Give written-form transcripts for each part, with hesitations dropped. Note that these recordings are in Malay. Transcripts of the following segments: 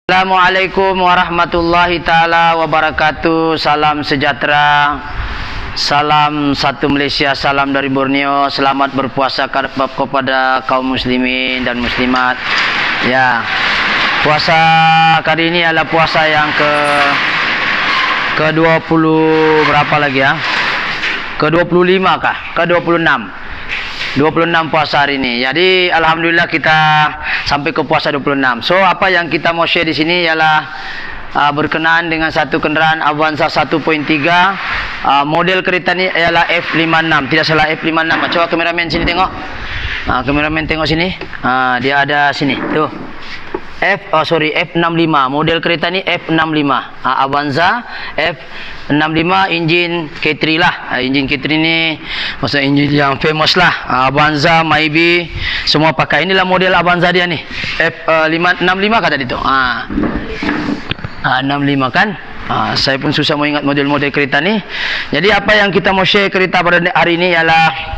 Assalamualaikum warahmatullahi ta'ala wabarakatuh. Salam sejahtera, salam satu Malaysia, salam dari Borneo. Selamat berpuasa kepada kaum muslimin dan muslimat. Ya, puasa kali ini adalah puasa yang ke 20 berapa lagi ya? Ke 25 kah? Ke 26 puasa hari ini. Jadi alhamdulillah kita sampai ke puasa 26. So apa yang kita mau share di sini ialah berkenaan dengan satu kenderaan Avanza 1.3. Model kereta ni ialah F56. Tidak salah F56. Coba kameramen sini tengok. Kameramen tengok sini. Dia ada sini. Tuh. F65. Model kereta ni F65. Avanza F65, enjin K3 lah. Enjin K3 ni maksudnya enjin yang famous lah. Avanza, Myvi semua pakai. Inilah model Avanza dia ni. F65 kata dia tu. 65 kan. Saya pun susah mau ingat model-model kereta ni. Jadi apa yang kita mau share kereta pada hari ini ialah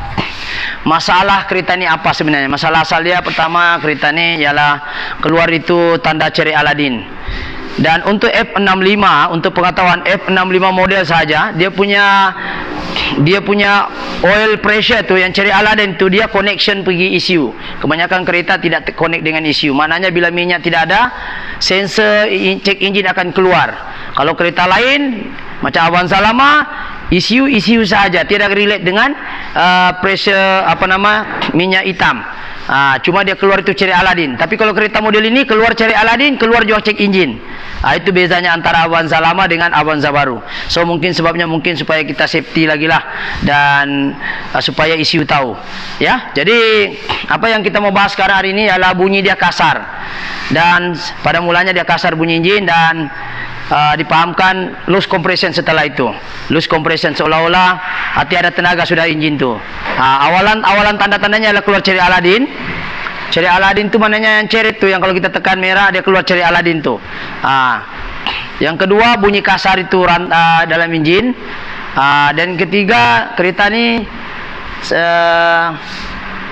masalah kereta ni apa sebenarnya. Masalah asal dia pertama, kereta ni ialah keluar itu tanda ceri Aladin. Dan untuk F65, untuk pengetahuan F65 model saja, dia punya oil pressure tu yang ceri Aladin tu dia connection pergi ECU. Kebanyakan kereta tidak connect dengan ECU. Maknanya bila minyak tidak ada, sensor cek enjin akan keluar. Kalau kereta lain macam Avanza lama, ECU saja, tidak relate dengan pressure minyak hitam. Cuma dia keluar itu ceri Aladin. Tapi kalau kereta model ini keluar ceri Aladin, keluar juga cek enjin. Itu bezanya antara Avanza lama dengan Avanza baru. So mungkin sebabnya supaya kita safety lagi lah, dan supaya ECU tahu. Ya, jadi apa yang kita mau bahas sekarang hari ini adalah bunyi dia kasar. Dan pada mulanya dia kasar bunyi enjin, dan dipahamkan loose compression setelah itu. Loose compression seolah-olah tiada tenaga sudah enjin tu. Awalan tanda-tandanya adalah keluar ceri Aladin. Ceri Aladin tu maknanya yang ceri tu, yang kalau kita tekan merah dia keluar ceri Aladin tu. Yang kedua bunyi kasar itu dalam enjin. Dan ketiga kereta ni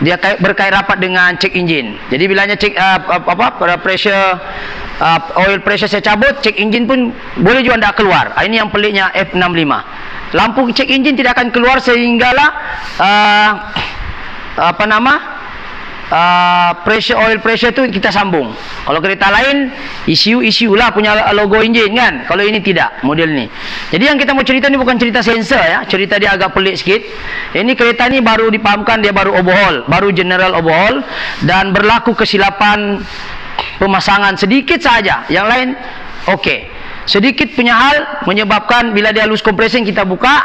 dia berkait rapat dengan cek enjin. Jadi bilanya cek pressure oil pressure saya cabut, cek enjin pun boleh juga tidak keluar. Ini yang peliknya F65. Lampu cek enjin tidak akan keluar sehinggalah pressure oil pressure tu kita sambung. Kalau kereta lain ECU lah punya logo enjin kan. Kalau ini tidak, model ni. Jadi yang kita mau cerita ni bukan cerita sensor ya. Cerita dia agak pelik sikit. Ini kereta ni baru dipahamkan, dia baru overhaul, baru general overhaul, dan berlaku kesilapan pemasangan sedikit saja. Yang lain okey. Sedikit punya hal menyebabkan bila dia loose compression kita buka,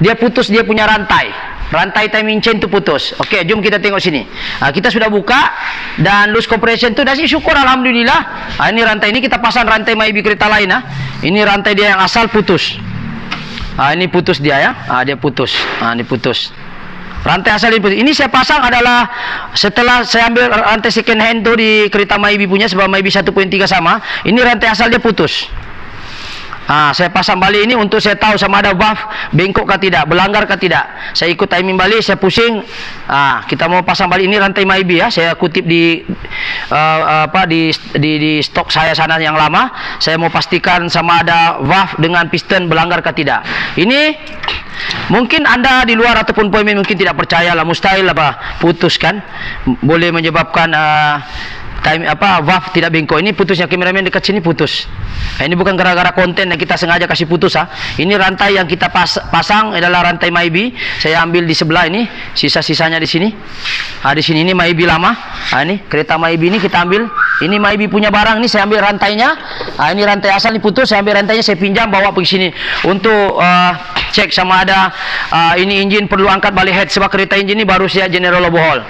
dia putus dia punya rantai. Rantai timing chain tu putus. Okey, jom kita tengok sini. Kita sudah buka dan loose compression tu dah sih, syukur alhamdulillah. Ini rantai ini kita pasang rantai Myvi kereta lain. Ini rantai dia yang asal putus. Ini putus dia ya. Dia putus. Ini putus. Rantai asal ini putus. Ini saya pasang adalah setelah saya ambil rantai second hand tu di kereta Myvi punya, sebab Myvi 1.3 sama. Ini rantai asal dia putus. Saya pasang balik ini untuk saya tahu sama ada valve bengkok ke tidak, berlanggar ke tidak. Saya ikut timing balik, saya pusing. Kita mau pasang balik ini rantai Myvi ya. Saya kutip di stok saya sana yang lama. Saya mau pastikan sama ada valve dengan piston berlanggar ke tidak. Ini mungkin anda di luar ataupun poimen mungkin tidak percaya lah, mustahil putus kan. Boleh menyebabkan valve tidak bengkok. Ini putusnya, kameramen dekat sini putus. Ini bukan gara-gara konten yang kita sengaja kasih putus. Ini rantai yang kita pasang adalah rantai Myvi. Saya ambil di sebelah ini, sisa-sisanya di sini. Di sini ini Myvi lama. Ini kereta Myvi ini kita ambil. Ini Myvi punya barang ini, saya ambil rantainya. Ini rantai asal ini putus, saya ambil rantainya, saya pinjam bawa pergi sini untuk cek sama ada ini enjin perlu angkat balik head, sebab kereta enjin ini baru siap general overhaul.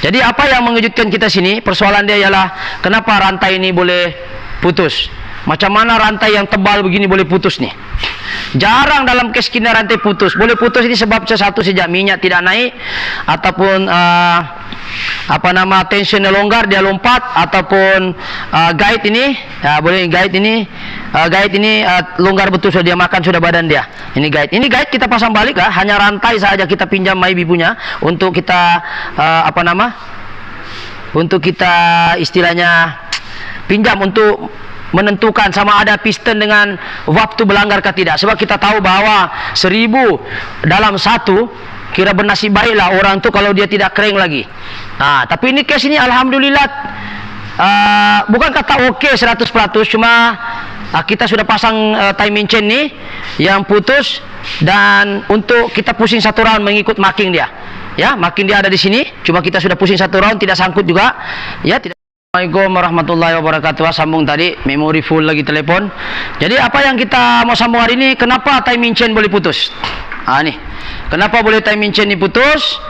Jadi apa yang mengejutkan kita sini, persoalan dia ialah kenapa rantai ini boleh putus. Macam mana rantai yang tebal begini boleh putus nih? Jarang dalam kes kini rantai putus. Boleh putus ini sebab satu saja, minyak tidak naik, ataupun tensionnya longgar, dia lompat, ataupun guide ini longgar betul, sudah dia makan sudah badan dia. Ini guide kita pasang balik hanya rantai saja kita pinjam Myvi punya untuk kita untuk kita istilahnya pinjam untuk menentukan sama ada piston dengan valve tu berlanggar ke tidak. Sebab kita tahu bahawa 1000 dalam 1, kira bernasib baiklah orang tu kalau dia tidak kering lagi. Tapi ini kes ini alhamdulillah bukan kata okey 100%, cuma kita sudah pasang timing chain ni yang putus, dan untuk kita pusing satu round mengikut marking dia. Ya, marking dia ada di sini, cuma kita sudah pusing satu round, tidak sangkut juga. Ya, tidak. Assalamualaikum warahmatullahi wabarakatuh. Sambung tadi, memori full lagi telepon. Jadi apa yang kita mau sambung hari ini, kenapa timing chain boleh putus? Nih, kenapa boleh timing chain ini putus?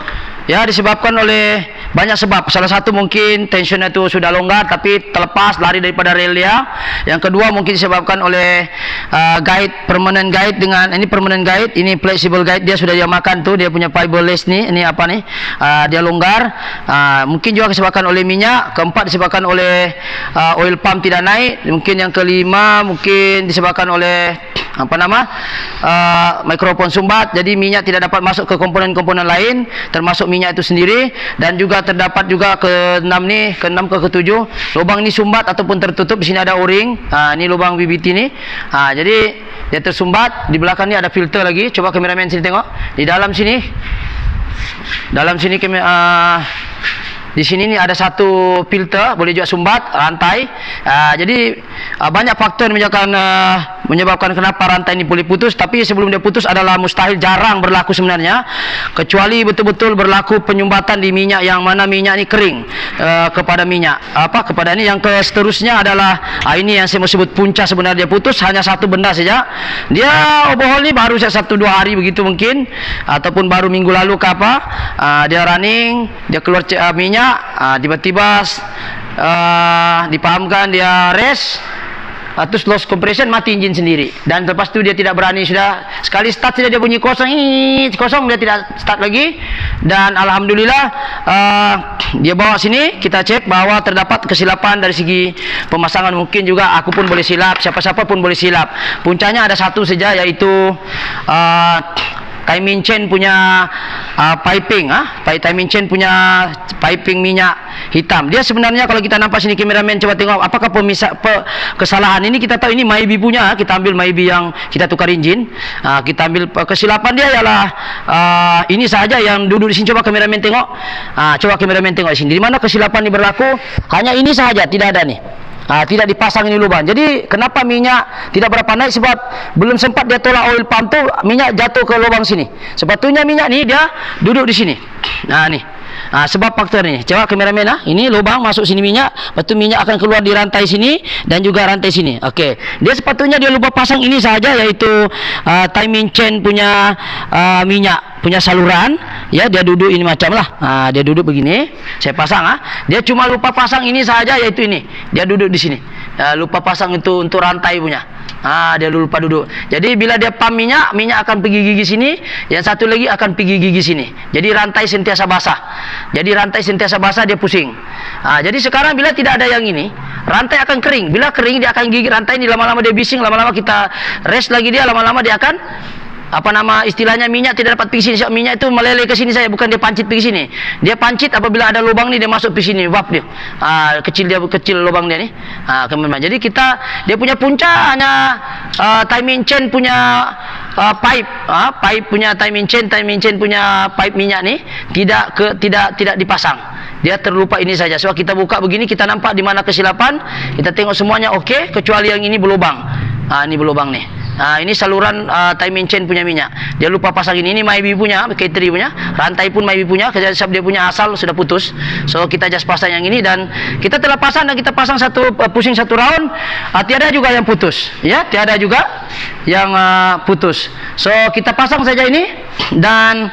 Ya, disebabkan oleh banyak sebab. Salah satu mungkin tensionnya itu sudah longgar tapi terlepas, lari daripada rel dia. Yang kedua mungkin disebabkan oleh guide, permanent guide dengan ini permanent guide, ini flexible guide dia sudah dia makan tuh, dia punya fiberless nih, ini apa nih? Dia longgar. Mungkin juga disebabkan oleh minyak. Keempat disebabkan oleh oil pump tidak naik. Mungkin yang kelima mungkin disebabkan oleh mikrofon sumbat, jadi minyak tidak dapat masuk ke komponen-komponen lain, termasuk minyak itu sendiri. Dan juga terdapat juga ke-6 nih, ke-6 ke-7 lubang ini sumbat ataupun tertutup. Di sini ada o-ring, ini lubang BBT nih. Jadi dia tersumbat. Di belakang ni ada filter lagi. Coba kameramen sini tengok. Di dalam sini, di sini ni ada satu filter, boleh juga sumbat rantai. Jadi banyak faktor yang menyebabkan kenapa rantai ini boleh putus. Tapi sebelum dia putus adalah mustahil, jarang berlaku sebenarnya, kecuali betul-betul berlaku penyumbatan di minyak, yang mana minyak ini kering kepada minyak. Kepada ini yang seterusnya adalah ini yang saya mau sebut punca sebenarnya dia putus. Hanya satu benda saja. Dia overhaul ni baru 1-2 hari begitu mungkin, ataupun baru minggu lalu ke apa. Dia running, dia keluar minyak. Tiba-tiba dipahamkan dia rest, terus loss compression, mati engine sendiri. Dan lepas tu dia tidak berani, sudah sekali start saja dia bunyi kosong, dia tidak start lagi. Dan alhamdulillah dia bawa sini, kita cek bahwa terdapat kesilapan dari segi pemasangan. Mungkin juga aku pun boleh silap, siapa-siapa pun boleh silap. Puncanya ada satu saja, yaitu timing chain punya piping, timing chain punya piping minyak hitam. Dia sebenarnya kalau kita nampak sini, kameramen coba tengok apakah kesalahan ini. Kita tahu ini Maybe punya, kita ambil Maybe yang kita tukar engine. Kita ambil kesilapan dia ialah ini saja yang duduk di sini. Coba kameramen tengok. Coba kameramen tengok di sini. Di mana kesilapan ini berlaku? Hanya ini saja, tidak ada nih. Tidak dipasang ini lubang. Jadi kenapa minyak tidak berapa naik? Sebab belum sempat dia tolak oil pump tu, minyak jatuh ke lubang sini. Sepatutnya minyak ni dia duduk di sini. Nih. Sebab faktor ni. Coba kameramen, ini lubang masuk sini minyak, lepas tu minyak akan keluar di rantai sini dan juga rantai sini. Okey. Dia sepatutnya dia lupa pasang ini saja, iaitu timing chain punya minyak punya saluran. Ya, dia duduk ini macam lah. Dia duduk begini. Saya pasang. Dia cuma lupa pasang ini saja, iaitu ini. Dia duduk di sini. Lupa pasang itu untuk rantai punya. Dia lupa duduk. Jadi bila dia pump minyak, minyak akan pergi gigi sini, yang satu lagi akan pergi gigi sini. Jadi rantai sentiasa basah. Dia pusing. Jadi sekarang bila tidak ada yang ini, rantai akan kering. Bila kering dia akan gigit rantai ini, lama-lama dia bising, lama-lama kita rest lagi dia, lama-lama dia akan istilahnya minyak tidak dapat pergi sini. Minyak itu meleleh ke sini saja, bukan dia pancit pergi sini. Dia pancit apabila ada lubang ni, dia masuk pergi sini, valve dia. Kecil lubang dia ni. Jadi dia punya punca hanya timing chain punya pipe punya timing chain punya pipe minyak ni tidak dipasang. Dia terlupa ini saja. Sebab kita buka begini, kita nampak di mana kesilapan, kita tengok semuanya okey, kecuali yang ini berlubang. Ini berlubang ni. Ini saluran timing chain punya minyak. Dia lupa pasang ini. Ini Maybe punya, K3 punya. Rantai pun Maybe punya. Sebab dia punya asal sudah putus. So kita just pasang yang ini, dan kita telah pasang, dan kita pasang pusing satu round. Tiada juga yang putus. Ya, tiada juga yang putus. So kita pasang saja ini, dan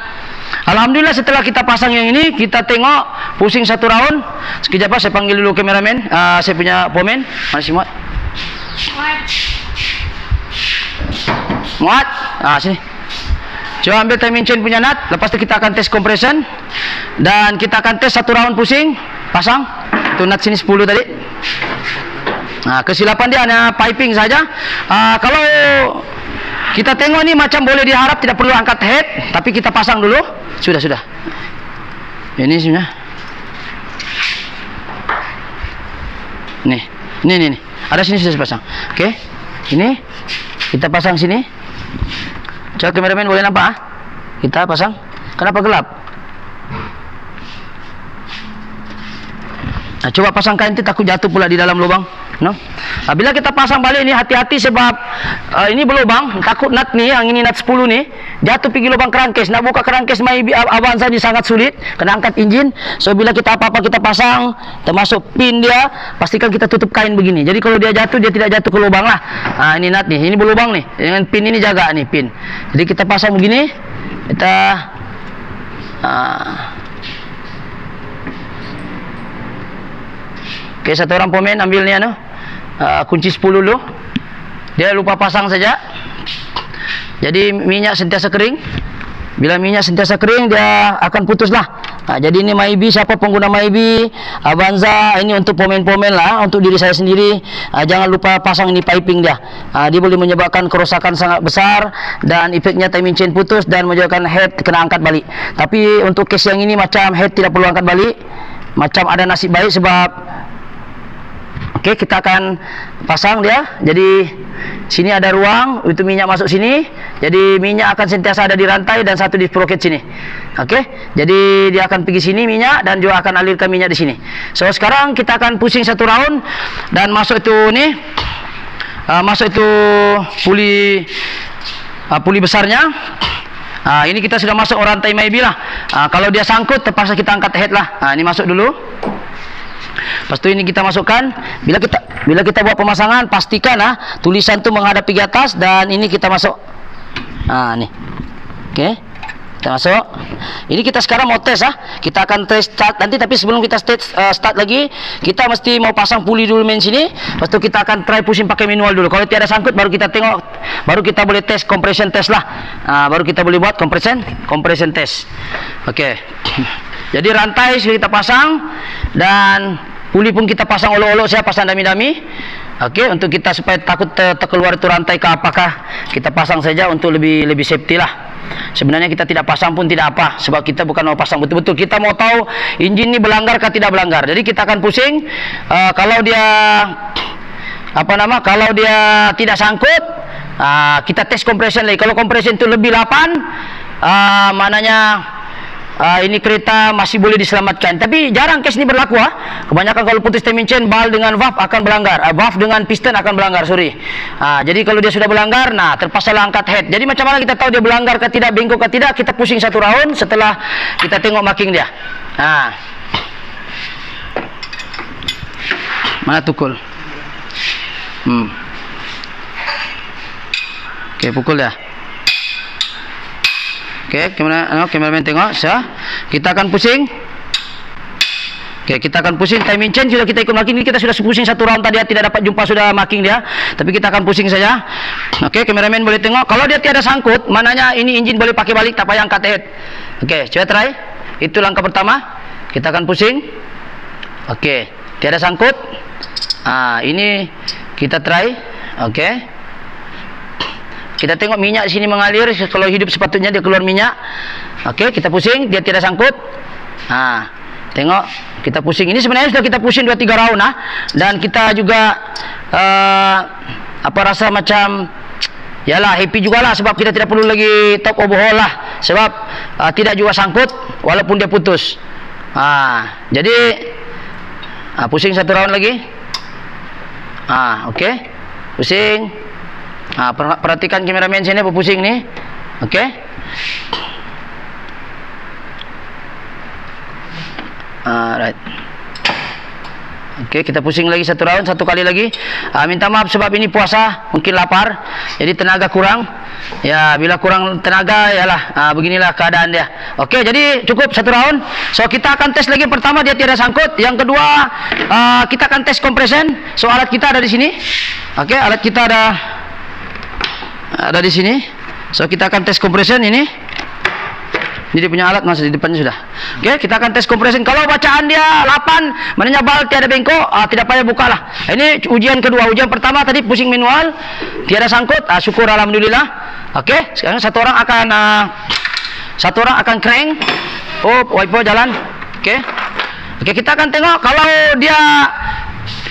alhamdulillah setelah kita pasang yang ini, kita tengok pusing satu round. Sekejap saya panggil dulu kameramen. Saya punya pomen. Mana si Muat? Muat, sini. Coba ambil timing chain punya nut. Lepas tu kita akan tes compression, dan kita akan tes satu round pusing. Pasang. Itu nut sini 10 tadi. Kesilapan dia hanya piping saja. Kalau kita tengok ni macam boleh diharap tidak perlu angkat head, tapi kita pasang dulu. Sudah. Ini sebenarnya. Nih. Ini. Ada sini sudah pasang. Okey. Ini kita pasang sini. Coba kameramen boleh nampak ah? Kita pasang. Kenapa gelap? Nah, coba pasang kain itu takut jatuh pula di dalam lubang. No? Bila kita pasang balik ni hati-hati sebab ini berlubang, takut nut ni yang ini nut 10 ni jatuh pergi lubang kerangkes. Nak buka kerangkes Avanza ni sangat sulit, kena angkat enjin. So bila kita apa-apa kita pasang, termasuk pin dia, pastikan kita tutup kain begini. Jadi kalau dia jatuh dia tidak jatuh ke lubang lah. Ini nut ni, ini berlubang ni. Dengan pin ini jaga ni pin. Jadi kita pasang begini, kita Okey, satu orang pemain ambil ni kunci 10 dulu. Dia lupa pasang saja. Jadi minyak sentiasa kering. Bila minyak sentiasa kering dia akan putuslah. Jadi ini Maybe, siapa pengguna Maybe, Avanza, ini untuk pemain-pemain lah, untuk diri saya sendiri. Jangan lupa pasang ini piping dia. Dia boleh menyebabkan kerosakan sangat besar dan efeknya timing chain putus dan menyebabkan head kena angkat balik. Tapi untuk case yang ini macam head tidak perlu angkat balik. Macam ada nasib baik sebab okey, kita akan pasang dia. Jadi sini ada ruang untuk minyak masuk sini. Jadi minyak akan sentiasa ada di rantai dan satu di sprocket sini. Okey, jadi dia akan pergi sini minyak dan juga akan alirkan minyak di sini. So sekarang kita akan pusing satu round dan masuk itu ni, masuk itu puli besarnya. Ini kita sudah masuk rantai Maybe lah. Kalau dia sangkut terpaksa kita angkat head lah. Ini masuk dulu. Lepas tu ini kita masukkan. Bila kita buat pemasangan, pastikan tulisan tu menghadap pergi atas dan ini kita masuk. Ni. Okey. Kita masuk. Ini kita sekarang mau tes Kita akan tes start nanti, tapi sebelum kita start lagi, kita mesti mau pasang puli dulu main sini. Lepas tu kita akan try pusing pakai manual dulu. Kalau tiada sangkut baru kita tengok, baru kita boleh tes compression test lah. Baru kita boleh buat compression test. Okey. Jadi rantai sudah kita pasang dan puli pun kita pasang olok-olok, saya pasang dami-dami. Okey, untuk kita supaya takut terkeluar itu rantai ke apakah, kita pasang saja untuk lebih safety lah. Sebenarnya kita tidak pasang pun tidak apa, sebab kita bukan mau pasang betul-betul, kita mau tahu enjin ini berlanggar atau tidak berlanggar. Jadi kita akan pusing. Kalau dia kalau dia tidak sangkut, kita tes compression lagi. Kalau compression itu lebih 8, maknanya ini kereta masih boleh diselamatkan. Tapi jarang case ini berlaku. Kebanyakan kalau putus timing chain, bal dengan valve akan berlanggar, valve dengan piston akan berlanggar, sorry. Jadi kalau dia sudah berlanggar, terpaksa angkat head. Jadi macam mana kita tahu dia berlanggar ke tidak, bengkok ke tidak? Kita pusing satu round setelah kita tengok marking dia. Mana tukul? Okey, pukul dia. Okey, kameramen tengok. Kita akan pusing. Okey, kita akan pusing. Timing chain sudah kita ikut marking ini. Kita sudah pusing satu round tadi, tidak dapat jumpa sudah marking dia. Tapi kita akan pusing saja. Okey, kameramen boleh tengok. Kalau dia tiada sangkut, maknanya ini enjin boleh pakai balik, tak payah angkat head. Okey, coba try. Itu langkah pertama. Kita akan pusing. Okey, tiada sangkut. Ini kita try. Okey. Kita tengok minyak sini mengalir. Kalau hidup sepatutnya dia keluar minyak. Okey, kita pusing, dia tidak sangkut. Tengok, kita pusing. Ini sebenarnya sudah kita pusing 2-3 round dan kita juga rasa macam yalah happy jugalah, sebab kita tidak perlu lagi top overhaul lah, sebab tidak juga sangkut walaupun dia putus. Jadi pusing satu round lagi. Okey, pusing. Perhatikan kameramen sini berpusing ni. Okey. Right. Okey, kita pusing lagi satu round, satu kali lagi. Minta maaf sebab ini puasa, mungkin lapar, jadi tenaga kurang. Ya, bila kurang tenaga, yalah, beginilah keadaan dia. Okey, jadi cukup satu round. So kita akan tes lagi. Pertama dia tiada sangkut. Yang kedua, kita akan tes compression. So alat kita ada di sini. Okey, alat kita ada di sini. So kita akan tes compression ini. Jadi punya alat masih di depannya sudah. Okey, kita akan tes compression. Kalau bacaan dia 8, maknanya bal tiada bengkok, tidak payah buka lah. Ini ujian kedua. Ujian pertama tadi pusing manual, tiada sangkut. Syukur alhamdulillah. Okey, sekarang satu orang akan crank. Wiper jalan. Okey. Okey, kita akan tengok kalau dia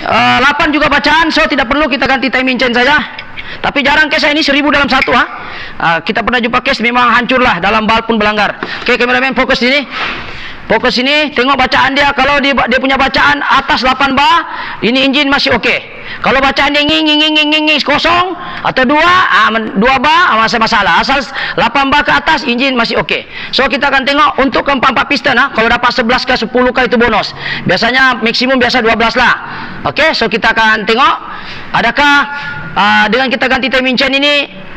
8 juga bacaan, so tidak perlu kita ganti timing chain saja. Tapi jarang case ini 1000 dalam satu kita pernah jumpa case memang hancurlah, dalam bal pun berlanggar. Oke, kameramen fokus sini. Fokus sini, tengok bacaan dia. Kalau dia punya bacaan atas 8 bar, ini engine masih oke. Kalau bacaan dia nging kosong atau 2 bar, masih masalah. Asal 8 bar ke atas, engine masih oke. So kita akan tengok untuk ke 4 piston kalau dapat 11 ke 10 ke itu bonus. Biasanya maksimum biasa 12 lah. Oke, so kita akan tengok adakah dengan kita ganti timing chain ini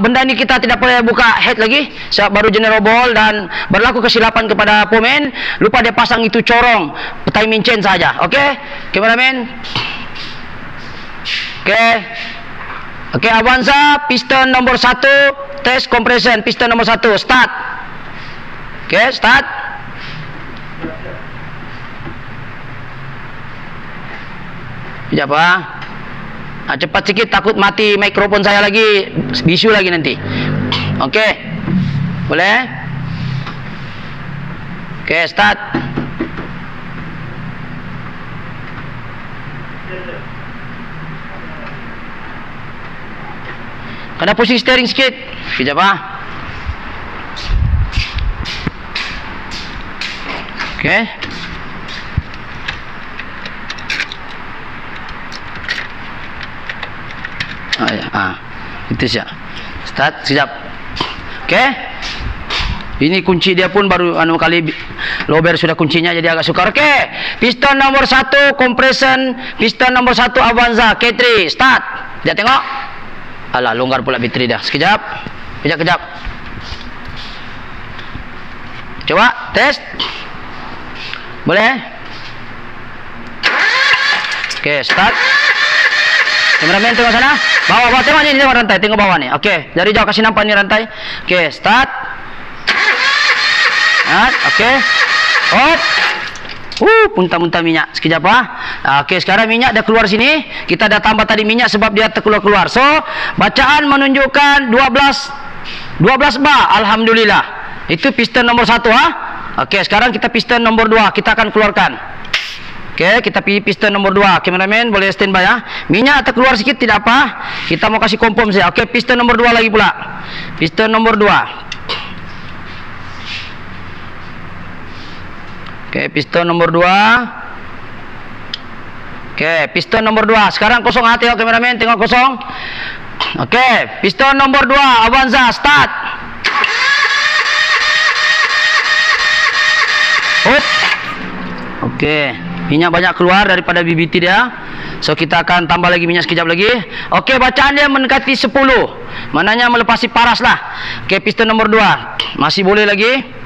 benda ini kita tidak boleh buka head lagi sebab baru general ball, dan berlaku kesilapan kepada pemain, lupa dia pasang itu corong timing chain saja. Oke, kameramen. Oke, Avanza piston nomor 1 test compression, piston nomor 1 start. Oke, start. Sekejap cepat sikit, takut mati mikrofon saya lagi, bisu lagi nanti. Oke, boleh? Oke, start. Kena pusing steering sikit. Sekejap Oke. Itu saja. Start, sekejap. Oke. Ini kunci dia pun baru kali lober sudah kuncinya, jadi agak sukar. Oke. Piston nomor 1 compression, piston nomor 1 Avanza K3 start. Dia tengok. Alah, longgar pula bateri dah. Sekejap. Kejap. Coba test. Boleh? Oke, start. Kameramen tengok sana. Bawah tengok ni, tengok rantai, tengok bawah ni. Okey, dari jauh kasih nampak ni rantai. Okey, start. Okey. Hop. Muntah-muntah minyak. Sekejap Okey, sekarang minyak dah keluar sini. Kita dah tambah tadi minyak sebab dia terkeluar-keluar. So, bacaan menunjukkan 12 bar. Alhamdulillah. Itu piston nomor 1 Okey, sekarang kita piston nomor 2. Kita akan keluarkan. Okey, kita pilih piston nomor 2. Kameramen boleh standby Minyak terkeluar sikit tidak apa. Kita mau kasih kompom saja. Okey, piston nomor 2 lagi pula. Piston nomor 2. Okey, piston nomor 2. Okey, piston nomor 2. Sekarang kosong tengok kameramen, tengok kosong. Okey, piston nomor 2 Avanza start. Okey. Minyak banyak keluar daripada BBT dia. So kita akan tambah lagi minyak sekejap lagi. Okey, bacaan dia mendekati 10. Maknanya melepasi paras lah. Okey, piston nomor 2. Masih boleh lagi.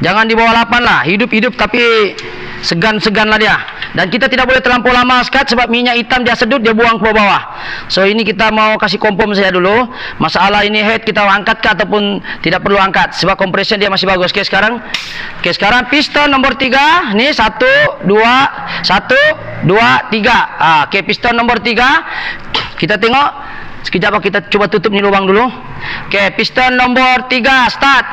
Jangan di bawah 8 lah. Hidup-hidup tapi segan-segan lah dia. Dan kita tidak boleh terlampau lama skat sebab minyak hitam dia sedut, dia buang ke bawah. So ini kita mau kasih kompom saja dulu. Masalah ini head kita angkat ke ataupun tidak perlu angkat sebab compression dia masih bagus. Okey, sekarang piston nomor 3. Ni 1 2 1 2 3. Okey, piston nomor 3. Kita tengok sekejap kita cuba tutup ni lubang dulu. Okey, piston nomor 3 start.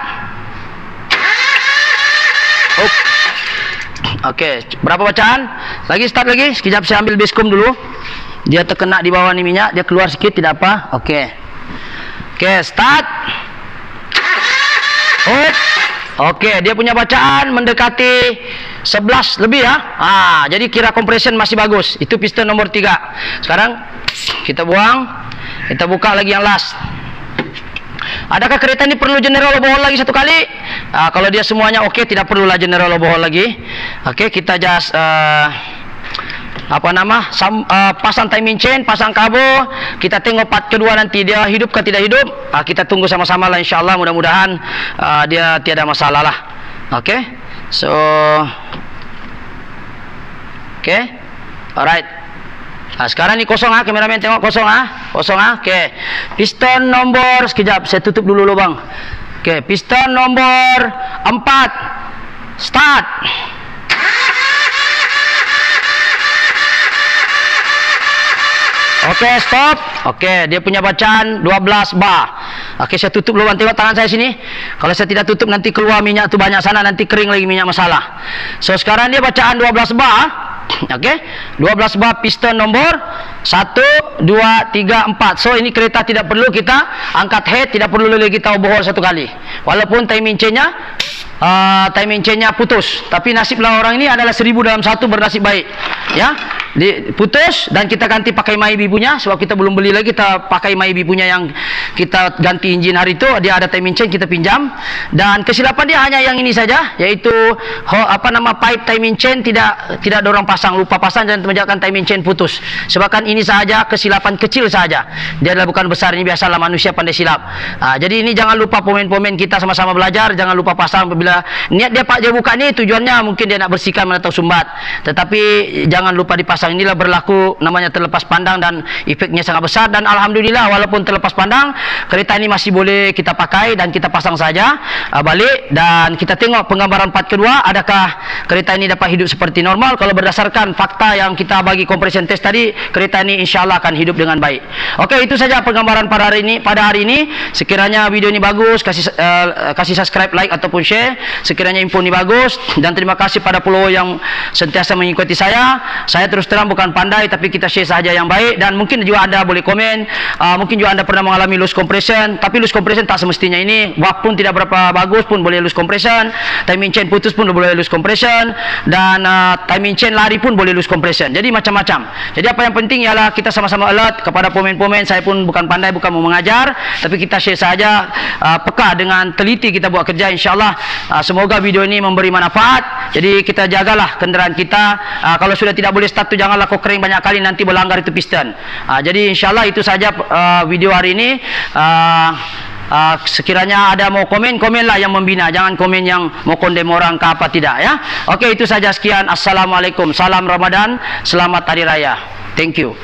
Okey, berapa bacaan? Lagi start lagi. Sekejap saya ambil basecomb dulu. Dia terkena di bawah ni minyak, dia keluar sikit tidak apa. Okey. Okey, start. Okey, dia punya bacaan mendekati 11 lebih jadi kira compression masih bagus. Itu piston nomor 3. Sekarang kita buang. Kita buka lagi yang last. Adakah kereta ini perlu general overhaul lagi satu kali? Kalau dia semuanya okey, tidak perlulah general overhaul lagi. Okey, kita just pasang timing chain, pasang karbo. Kita tengok part kedua nanti dia hidup ke tidak hidup. Kita tunggu sama-sama lah, insyaallah. Mudah-mudahan dia tiada masalah lah. Okey, so okey, alright. Sekarang ni kosong kameramen tengok kosong kosong Okey, piston nomor, sekejap saya tutup dulu lubang. Okey, piston nomor 4 start. Okey, stop. Okey, dia punya bacaan 12 bar. Okey, saya tutup lubang, tengok tangan saya sini. Kalau saya tidak tutup nanti keluar minyak tu banyak sana, nanti kering lagi minyak, masalah. So sekarang dia bacaan 12 bar. Okey, 12 bar piston nombor 1, 2, 3, 4. So ini kereta tidak perlu kita angkat head, tidak perlu lagi kita overhaul satu kali. Walaupun timing chainnya putus, tapi nasiblah orang ini adalah 1000 dalam satu, bernasib baik. Ya, putus dan kita ganti pakai Maibi punya, sebab kita belum beli lagi, kita pakai Maibi punya yang kita ganti engine hari itu. Dia ada timing chain, kita pinjam, dan kesilapan dia hanya yang ini saja, yaitu pipe timing chain tidak ada orang pasang, lupa pasang dan menyebabkan timing chain putus. Sebabkan ini saja kesilapan kecil saja, dia adalah bukan besar. Ini biasalah, manusia pandai silap. Jadi ini jangan lupa, pemain-pemain kita sama-sama belajar, jangan lupa pasang. Bila niat dia pak dia buka ni, tujuannya mungkin dia nak bersihkan atau sumbat, tetapi jangan lupa dipasang. Inilah berlaku namanya terlepas pandang, dan efeknya sangat besar. Dan alhamdulillah, walaupun terlepas pandang, kereta ini masih boleh kita pakai dan kita pasang saja balik, dan kita tengok penggambaran part kedua, adakah kereta ini dapat hidup seperti normal. Kalau berdasarkan fakta yang kita bagi compression test tadi, kereta ini insyaAllah akan hidup dengan baik. Okey, itu saja penggambaran pada hari ini. Sekiranya video ini bagus, kasih subscribe, like ataupun share. Sekiranya info ini bagus, dan terima kasih pada follower yang sentiasa mengikuti saya. Saya terus terang bukan pandai, tapi kita share saja yang baik. Dan mungkin juga anda boleh komen, mungkin juga anda pernah mengalami loose compression, tapi loose compression tak semestinya ini. Wap pun tidak berapa bagus pun boleh loose compression, timing chain putus pun boleh loose compression, dan timing chain lari pun boleh loose compression. Jadi macam-macam. Jadi apa yang penting ialah kita sama-sama alert kepada pemain-pemain. Saya pun bukan pandai, bukan mau mengajar, tapi kita share saja, peka dengan teliti kita buat kerja. InsyaAllah semoga video ini memberi manfaat. Jadi kita jagalah kenderaan kita. Kalau sudah tidak boleh start tu, janganlah kau kering banyak kali, nanti berlanggar itu piston. Jadi insyaAllah itu saja video hari ini. Sekiranya ada mau komen, komenlah yang membina, jangan komen yang mau kondem orang ke apa tidak, ya. Okey, itu saja, sekian. Assalamualaikum, salam Ramadan, selamat hari raya. Thank you.